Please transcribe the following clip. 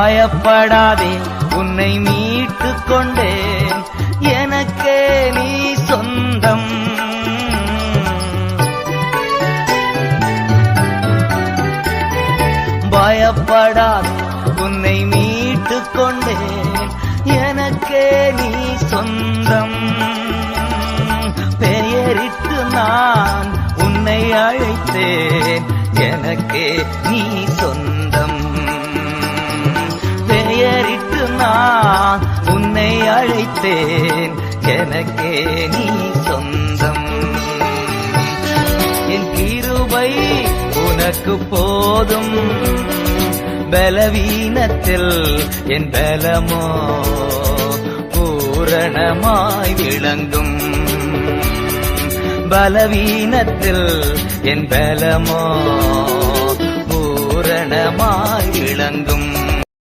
பயப்படாதே உன்னை மீட்டுக் கொண்டேன், எனக்கே நீ சொந்தம். பயப்படாதே உன்னை மீட்டுக் கொண்டேன், எனக்கே நீ சொந்தம். பெயரிட்டு நான் உன்னை அழைத்தேன், எனக்கே நீ சொந்தம். பெயரிட்டு நான் உன்னை அழைத்தேன், எனக்கே நீ சொந்தம். என் கிருபை உனக்கு போதும், பலவீனத்தில் என் பலமோ பூரணமாய் விளங்கும். பலவீனத்தில் என் பலமோ பூரணமாய் விளங்கும்.